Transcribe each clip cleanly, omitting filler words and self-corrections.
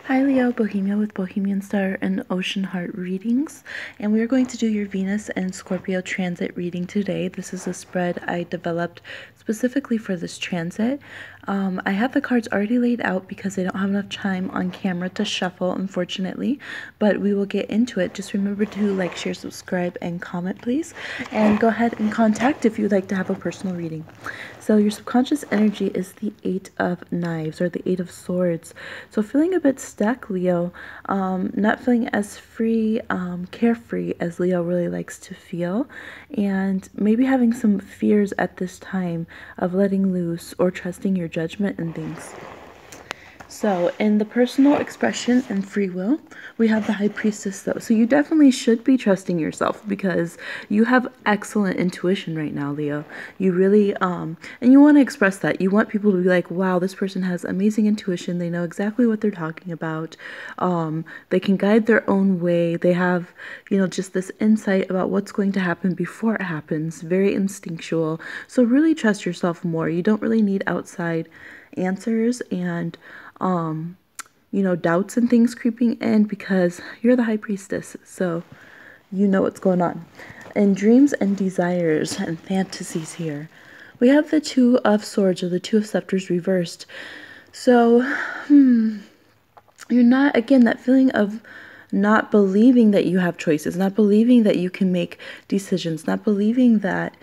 Hi Leo, Bohemia with Bohemian Star and Ocean Heart readings, and we are going to do your Venus and Scorpio transit reading today. This is a spread I developed specifically for this transit. I have the cards already laid out because I don't have enough time on camera to shuffle, unfortunately, but we will get into it. Just remember to like, share, subscribe, and comment, please, and go ahead and contact if you'd like to have a personal reading. So your subconscious energy is the Eight of Knives or the Eight of Swords. So feeling a bit stuck, Leo, not feeling as free, carefree as Leo really likes to feel, and maybe having some fears at this time of letting loose or trusting your judgment in things. So in the personal expression and free will, we have the High Priestess though. So you definitely should be trusting yourself because you have excellent intuition right now, Leo. You really, and you want to express that. You want people to be like, wow, this person has amazing intuition. They know exactly what they're talking about. They can guide their own way. They have, you know, just this insight about what's going to happen before it happens. Very instinctual. So really trust yourself more. You don't really need outside answers and you know, doubts and things creeping in because you're the High Priestess, so you know what's going on. And dreams and desires and fantasies here. We have the Two of Swords or the Two of Scepters reversed. So, you're not, again, that feeling of not believing that you have choices, not believing that you can make decisions, not believing that,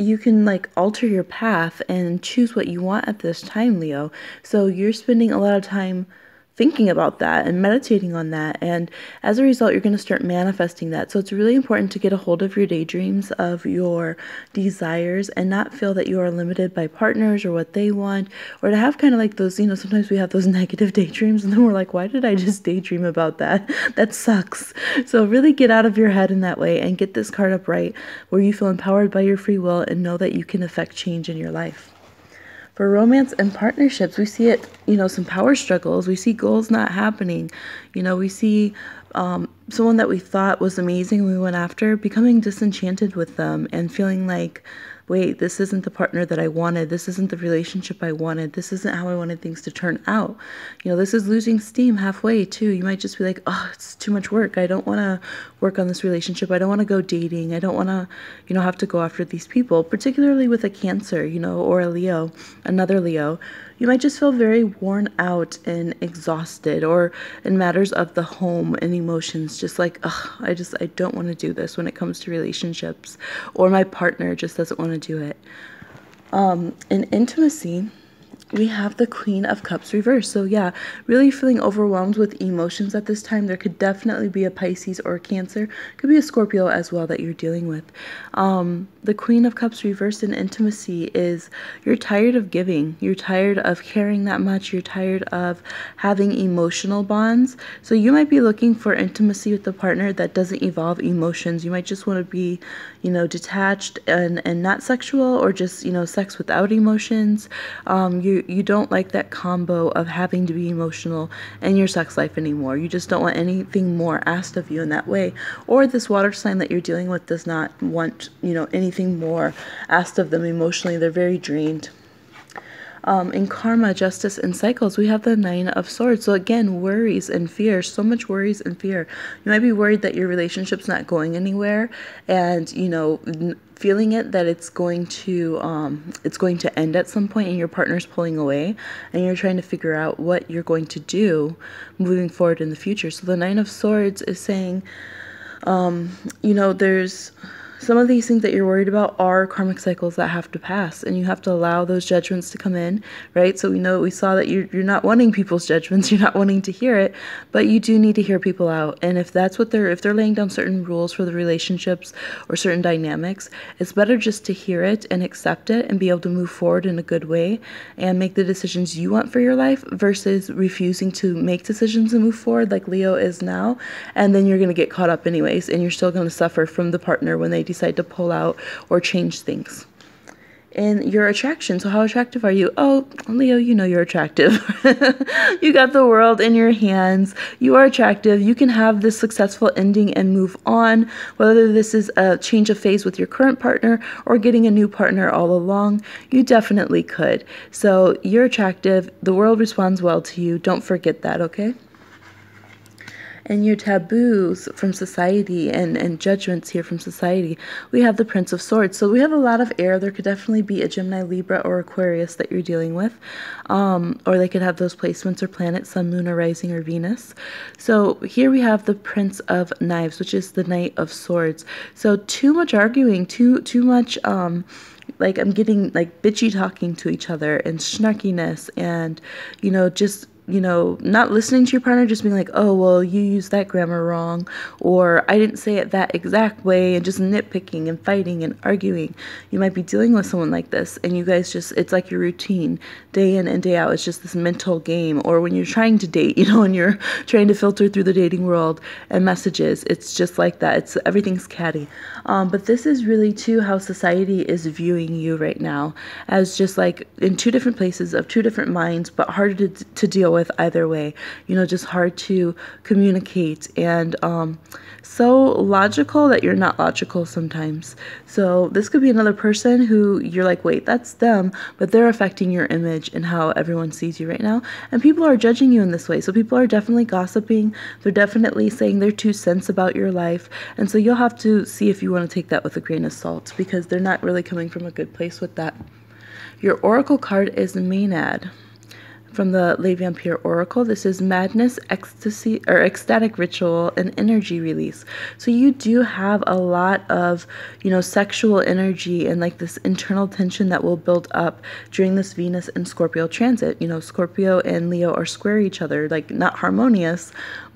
you can like alter your path and choose what you want at this time, Leo. So you're spending a lot of time thinking about that and meditating on that, and as a result you're going to start manifesting that. So it's really important to get a hold of your daydreams, of your desires, and not feel that you are limited by partners or what they want, or to have kind of like those, you know, sometimes we have those negative daydreams and then we're like, why did I just daydream about that? That sucks. So really get out of your head in that way and get this card up right where you feel empowered by your free will and know that you can affect change in your life. For romance and partnerships, we see it, you know, some power struggles. We see goals not happening. You know, we see someone that we thought was amazing we went after becoming disenchanted with them and feeling like, wait, this isn't the partner that I wanted. This isn't the relationship I wanted. This isn't how I wanted things to turn out. You know, this is losing steam halfway too. You might just be like, oh, it's too much work. I don't want to work on this relationship. I don't want to go dating. I don't want to, you know, have to go after these people, particularly with a Cancer, you know, or a Leo, another Leo. You might just feel very worn out and exhausted, or in matters of the home and emotions, just like, ugh, I don't want to do this when it comes to relationships, or my partner just doesn't want to do it. In intimacy, we have the Queen of Cups reversed. So yeah, really feeling overwhelmed with emotions at this time. There could definitely be a Pisces or a Cancer. Could be a Scorpio as well that you're dealing with. The Queen of Cups reversed in intimacy is you're tired of giving. You're tired of caring that much. You're tired of having emotional bonds. So you might be looking for intimacy with a partner that doesn't involve emotions. You might just want to be, you know, detached and not sexual, or just, you know, sex without emotions. You don't like that combo of having to be emotional in your sex life anymore. You just don't want anything more asked of you in that way. Or this water sign that you're dealing with does not want, you know, anything more asked of them emotionally. They're very drained. In karma, justice, and cycles, we have the Nine of Swords. So again, worries and fear, so much worries and fear. You might be worried that your relationship's not going anywhere, and, you know, feeling it that it's going to end at some point and your partner's pulling away, and you're trying to figure out what you're going to do moving forward in the future. So the Nine of Swords is saying, you know, there's some of these things that you're worried about are karmic cycles that have to pass, and you have to allow those judgments to come in, right? So we saw that you're not wanting people's judgments, you're not wanting to hear it, but you do need to hear people out. And if that's what if they're laying down certain rules for the relationships or certain dynamics, it's better just to hear it and accept it and be able to move forward in a good way and make the decisions you want for your life, versus refusing to make decisions and move forward like Leo is now, and then you're going to get caught up anyways, and you're still going to suffer from the partner when they decide to pull out or change things. in your attraction. So how attractive are you? Oh, Leo, you know you're attractive. You got the world in your hands. You are attractive. You can have this successful ending and move on, whether this is a change of phase with your current partner or getting a new partner all along. You definitely could. So you're attractive. The world responds well to you. Don't forget that, okay? And your taboos from society and judgments here from society, we have the Prince of Swords. So we have a lot of air. There could definitely be a Gemini, Libra, or Aquarius that you're dealing with. Or they could have those placements or planets, Sun, Moon, or Rising, or Venus. So here we have the Prince of Knives, which is the Knight of Swords. So too much arguing, too much... like I'm getting like bitchy talking to each other and snarkiness and, just not listening to your partner, just being like, oh, well, you used that grammar wrong, or I didn't say it that exact way, and just nitpicking and fighting and arguing. You might be dealing with someone like this, and you guys it's like your routine, day in and day out. It's just this mental game. Or when you're trying to date, and you're trying to filter through the dating world and messages, it's just like that. Everything's catty. But this is really, too, how society is viewing you right now, as just like in two different places of two different minds, but harder to deal with either way, just hard to communicate, and so logical that you're not logical sometimes. So this could be another person who you're like, wait, that's them, but they're affecting your image and how everyone sees you right now, and people are judging you in this way. So people are definitely gossiping. They're definitely saying their 2 cents about your life, and so you'll have to see if you want to take that with a grain of salt, because they're not really coming from a good place with that. Your oracle card is Maenad. From the Le Vampire Oracle, this is madness, ecstasy, or ecstatic ritual, and energy release. So you do have a lot of, sexual energy and like this internal tension that will build up during this Venus and Scorpio transit. Scorpio and Leo are square each other, like not harmonious,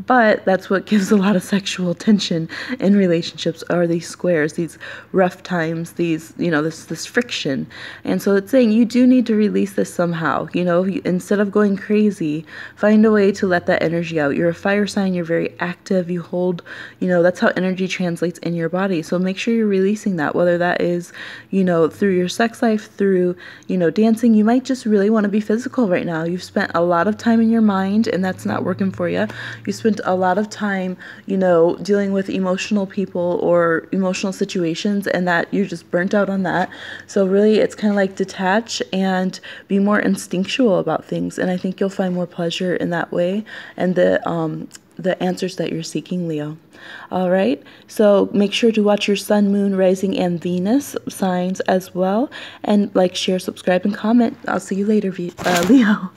but that's what gives a lot of sexual tension in relationships, are these squares, these rough times, these, this friction. And so it's saying you do need to release this somehow, instead of going crazy, find a way to let that energy out. You're a fire sign, you're very active, you hold, that's how energy translates in your body. So make sure you're releasing that, whether that is, through your sex life, through, dancing. You might just really want to be physical right now. You've spent a lot of time in your mind and that's not working for you. You spent a lot of time, dealing with emotional people or emotional situations, and that you're just burnt out on that. So really it's kind of like detach and be more instinctual about things. And I think you'll find more pleasure in that way, and the answers that you're seeking, Leo. All right, so make sure to watch your Sun, Moon, Rising, and Venus signs as well, and like, share, subscribe, and comment. I'll see you later, Leo.